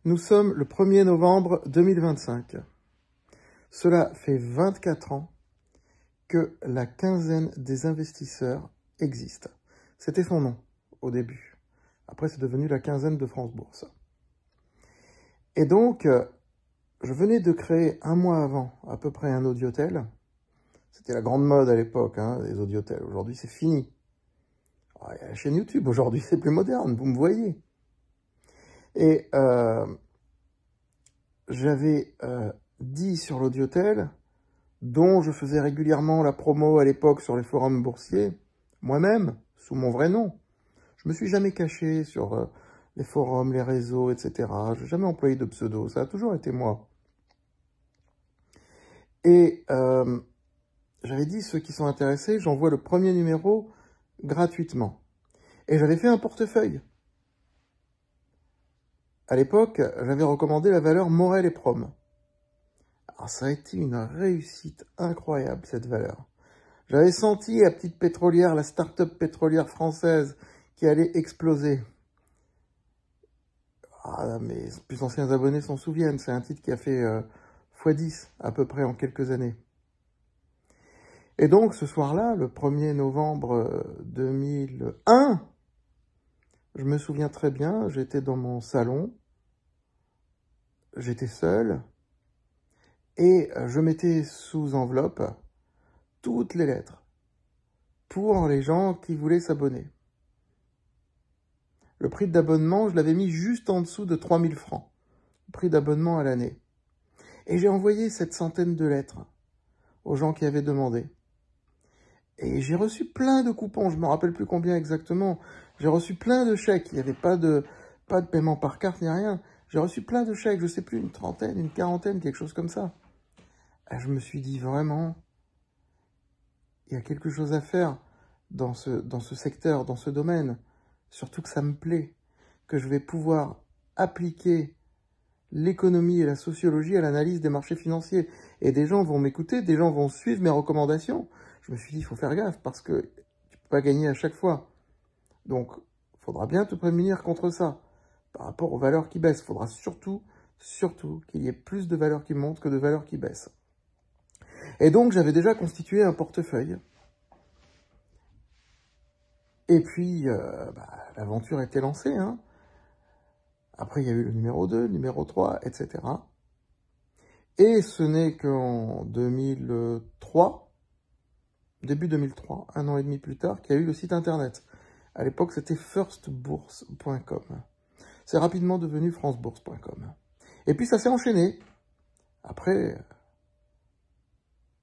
Nous sommes le 1er novembre 2025. Cela fait 24 ans que la quinzaine des investisseurs existe. C'était son nom au début. Après, c'est devenu la quinzaine de France Bourse. Et donc, je venais de créer un mois avant à peu près un audiotel. C'était la grande mode à l'époque, les audiotels. Aujourd'hui, c'est fini. Il y a la chaîne YouTube. Aujourd'hui, c'est plus moderne. Vous me voyez. Et j'avais dit sur l'audiotel, dont je faisais régulièrement la promo à l'époque sur les forums boursiers, moi-même, sous mon vrai nom. Je me suis jamais caché sur les forums, les réseaux, etc. Je n'ai jamais employé de pseudo. Ça a toujours été moi. Et j'avais dit, ceux qui sont intéressés, j'envoie le premier numéro gratuitement. Et j'avais fait un portefeuille. À l'époque, j'avais recommandé la valeur Morel et Prom. Alors ça a été une réussite incroyable, cette valeur. J'avais senti la petite pétrolière, la start-up pétrolière française qui allait exploser. Ah, mes plus anciens abonnés s'en souviennent, c'est un titre qui a fait x10 à peu près en quelques années. Et donc ce soir-là, le 1er novembre 2001, je me souviens très bien, j'étais dans mon salon, j'étais seul, et je mettais sous enveloppe toutes les lettres pour les gens qui voulaient s'abonner. Le prix d'abonnement, je l'avais mis juste en dessous de 3000 francs, prix d'abonnement à l'année. Et j'ai envoyé cette centaine de lettres aux gens qui avaient demandé. Et j'ai reçu plein de coupons, je ne me rappelle plus combien exactement. J'ai reçu plein de chèques, il n'y avait pas de paiement par carte ni rien. J'ai reçu plein de chèques, je ne sais plus, une trentaine, une quarantaine, quelque chose comme ça. Et je me suis dit vraiment, il y a quelque chose à faire dans ce secteur, dans ce domaine. Surtout que ça me plaît, que je vais pouvoir appliquer l'économie et la sociologie à l'analyse des marchés financiers. Et des gens vont m'écouter, des gens vont suivre mes recommandations. Je me suis dit, il faut faire gaffe parce que tu ne peux pas gagner à chaque fois. Donc, il faudra bien te prémunir contre ça. Par rapport aux valeurs qui baissent, il faudra surtout qu'il y ait plus de valeurs qui montent que de valeurs qui baissent. Et donc, j'avais déjà constitué un portefeuille. Et puis, l'aventure était lancée. Après, il y a eu le numéro 2, le numéro 3, etc. Et ce n'est qu'en 2003, début 2003, un an et demi plus tard, qu'il y a eu le site internet. À l'époque, c'était firstbourse.com. C'est rapidement devenu francebourse.com. Et puis, ça s'est enchaîné. Après,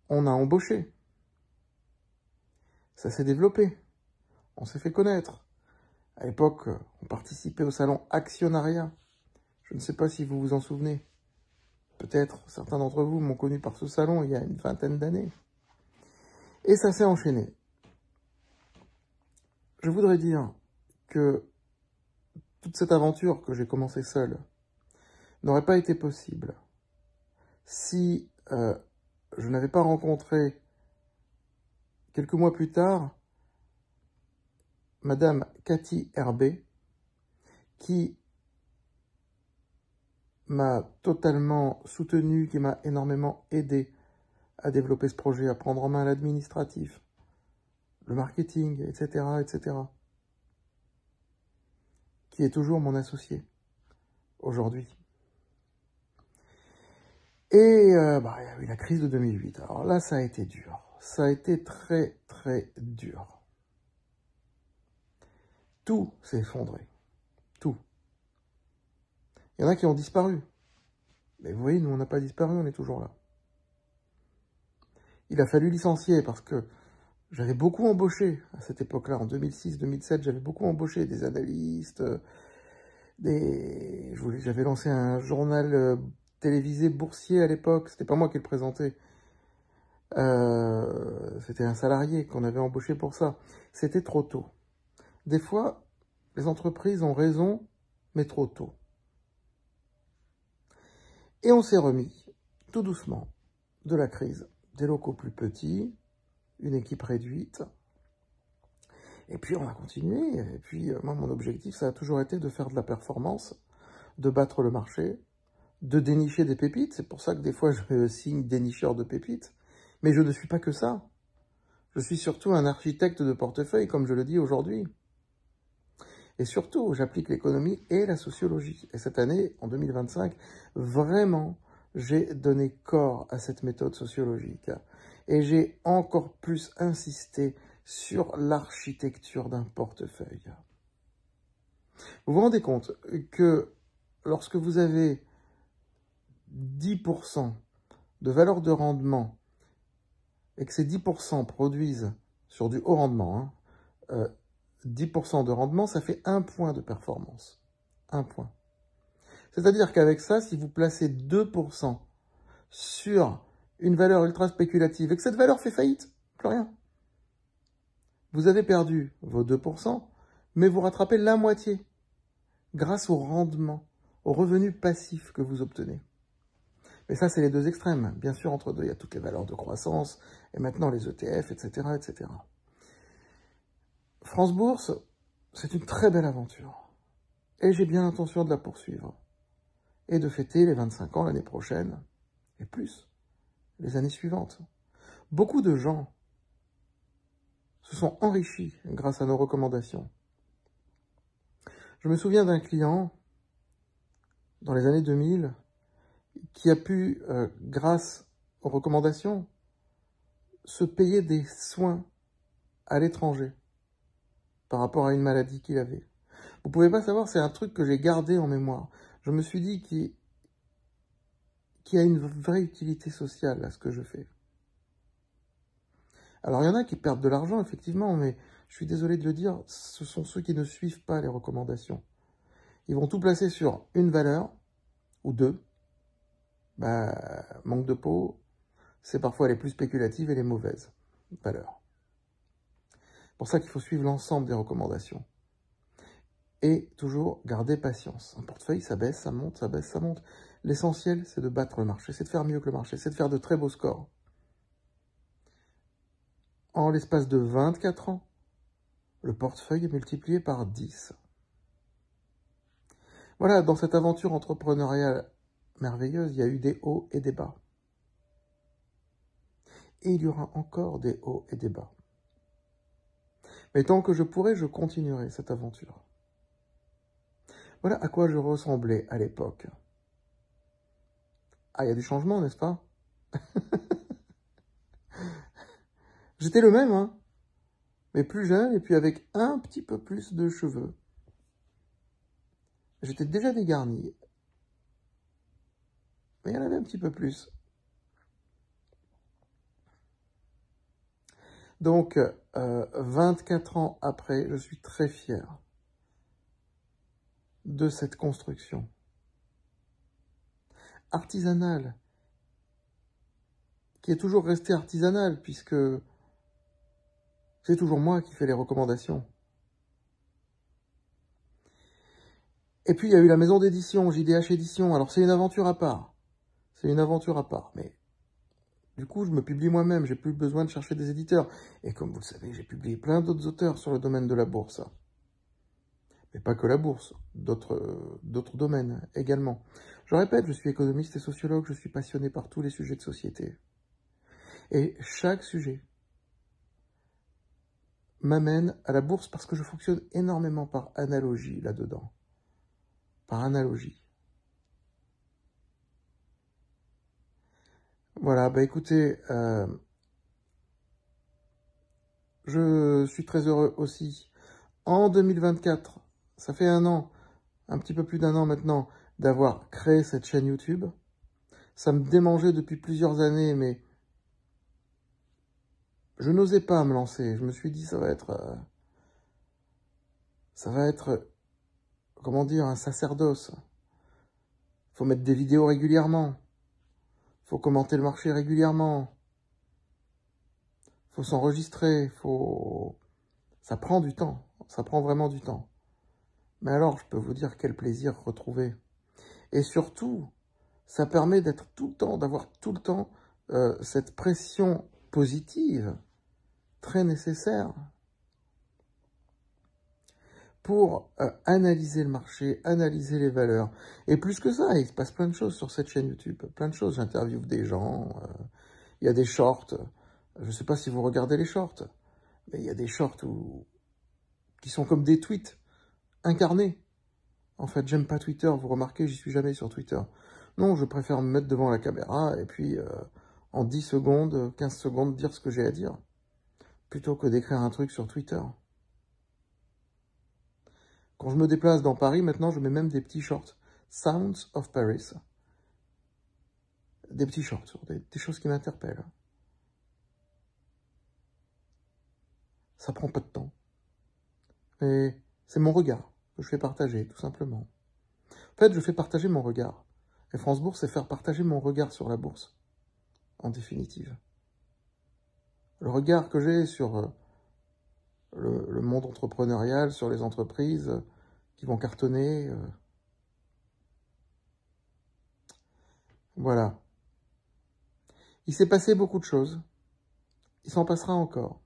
on a embauché. Ça s'est développé. On s'est fait connaître. À l'époque, on participait au salon Actionnariat. Je ne sais pas si vous vous en souvenez. Peut-être certains d'entre vous m'ont connu par ce salon il y a une vingtaine d'années. Et ça s'est enchaîné. Je voudrais dire que toute cette aventure que j'ai commencée seule n'aurait pas été possible si je n'avais pas rencontré quelques mois plus tard Madame Cathy Herbet, qui m'a totalement soutenu, qui m'a énormément aidé à développer ce projet, à prendre en main l'administratif, le marketing, etc., etc., qui est toujours mon associé aujourd'hui. Et il y a eu la crise de 2008. Alors là, ça a été dur. Ça a été très, très dur. Tout s'est effondré. Tout. Il y en a qui ont disparu. Mais vous voyez, nous, on n'a pas disparu, on est toujours là. Il a fallu licencier parce que j'avais beaucoup embauché à cette époque-là, en 2006-2007, j'avais beaucoup embauché des analystes, j'avais lancé un journal télévisé boursier à l'époque, c'était pas moi qui le présentais. C'était un salarié qu'on avait embauché pour ça. C'était trop tôt. Des fois, les entreprises ont raison, mais trop tôt. Et on s'est remis, tout doucement, de la crise. Des locaux plus petits, une équipe réduite. Et puis on a continué. Et puis moi, mon objectif, ça a toujours été de faire de la performance, de battre le marché, de dénicher des pépites. C'est pour ça que des fois, je signe dénicheur de pépites. Mais je ne suis pas que ça. Je suis surtout un architecte de portefeuille, comme je le dis aujourd'hui. Et surtout, j'applique l'économie et la sociologie. Et cette année, en 2025, vraiment, j'ai donné corps à cette méthode sociologique. Et j'ai encore plus insisté sur l'architecture d'un portefeuille. Vous vous rendez compte que lorsque vous avez 10% de valeur de rendement et que ces 10% produisent sur du haut rendement, 10% de rendement, ça fait 1 point de performance. 1 point. C'est-à-dire qu'avec ça, si vous placez 2% sur une valeur ultra spéculative et que cette valeur fait faillite, plus rien. Vous avez perdu vos 2%, mais vous rattrapez la moitié grâce au rendement, au revenu passif que vous obtenez. Mais ça, c'est les deux extrêmes. Bien sûr, entre deux, il y a toutes les valeurs de croissance, et maintenant les ETF, etc., etc. France Bourse, c'est une très belle aventure. Et j'ai bien l'intention de la poursuivre. Et de fêter les 25 ans l'année prochaine, et plus, les années suivantes. Beaucoup de gens se sont enrichis grâce à nos recommandations. Je me souviens d'un client, dans les années 2000, qui a pu, grâce aux recommandations, se payer des soins à l'étranger par rapport à une maladie qu'il avait. Vous ne pouvez pas savoir, c'est un truc que j'ai gardé en mémoire. Je me suis dit qu'il y a une vraie utilité sociale à ce que je fais. Alors, il y en a qui perdent de l'argent, effectivement, mais je suis désolé de le dire, ce sont ceux qui ne suivent pas les recommandations. Ils vont tout placer sur une valeur, ou deux. Manque de peau, c'est parfois les plus spéculatives et les mauvaises valeurs. C'est pour ça qu'il faut suivre l'ensemble des recommandations. Et toujours garder patience. Un portefeuille, ça baisse, ça monte, ça baisse, ça monte. L'essentiel, c'est de battre le marché, c'est de faire mieux que le marché, c'est de faire de très beaux scores. En l'espace de 24 ans, le portefeuille est multiplié par 10. Voilà, dans cette aventure entrepreneuriale merveilleuse, il y a eu des hauts et des bas. Et il y aura encore des hauts et des bas. Mais tant que je pourrai, je continuerai cette aventure. Voilà à quoi je ressemblais à l'époque. Ah, il y a du changement, n'est-ce pas? J'étais le même, hein, mais plus jeune et puis avec un petit peu plus de cheveux. J'étais déjà dégarni, mais il y en avait un petit peu plus. Donc, 24 ans après, je suis très fier de cette construction artisanale, qui est toujours restée artisanale, puisque c'est toujours moi qui fais les recommandations. Et puis, il y a eu la maison d'édition, JDH Édition. Alors, c'est une aventure à part. C'est une aventure à part, mais du coup, je me publie moi-même. J'ai plus besoin de chercher des éditeurs. Et comme vous le savez, j'ai publié plein d'autres auteurs sur le domaine de la bourse. Mais pas que la bourse, d'autres domaines également. Je répète, je suis économiste et sociologue, je suis passionné par tous les sujets de société. Et chaque sujet m'amène à la bourse parce que je fonctionne énormément par analogie là-dedans. Par analogie. Voilà, écoutez, je suis très heureux aussi. En 2024, ça fait un an, un petit peu plus d'un an maintenant, d'avoir créé cette chaîne YouTube. Ça me démangeait depuis plusieurs années, mais je n'osais pas me lancer. Je me suis dit, ça va être, comment dire, un sacerdoce. Il faut mettre des vidéos régulièrement. Il faut commenter le marché régulièrement. Il faut s'enregistrer. Ça prend du temps. Ça prend vraiment du temps. Mais alors, je peux vous dire quel plaisir retrouver. Et surtout, ça permet d'être tout le temps, d'avoir tout le temps cette pression positive, très nécessaire, pour analyser le marché, analyser les valeurs. Et plus que ça, il se passe plein de choses sur cette chaîne YouTube. Plein de choses, j'interviewe des gens, il y a des shorts. Je ne sais pas si vous regardez les shorts, mais il y a des shorts qui sont comme des tweets incarnés. En fait, j'aime pas Twitter, vous remarquez, j'y suis jamais sur Twitter. Non, je préfère me mettre devant la caméra et puis en 10 secondes, 15 secondes, dire ce que j'ai à dire, plutôt que d'écrire un truc sur Twitter. Quand je me déplace dans Paris, maintenant, je mets même des petits shorts. Sounds of Paris. Des petits shorts, des choses qui m'interpellent. Ça prend pas de temps. Et c'est mon regard que je fais partager, tout simplement. En fait, je fais partager mon regard. Et France Bourse, c'est faire partager mon regard sur la bourse, en définitive. Le regard que j'ai sur le monde entrepreneurial, sur les entreprises qui vont cartonner. Voilà. Il s'est passé beaucoup de choses. Il s'en passera encore.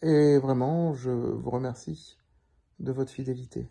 Et vraiment, je vous remercie de votre fidélité.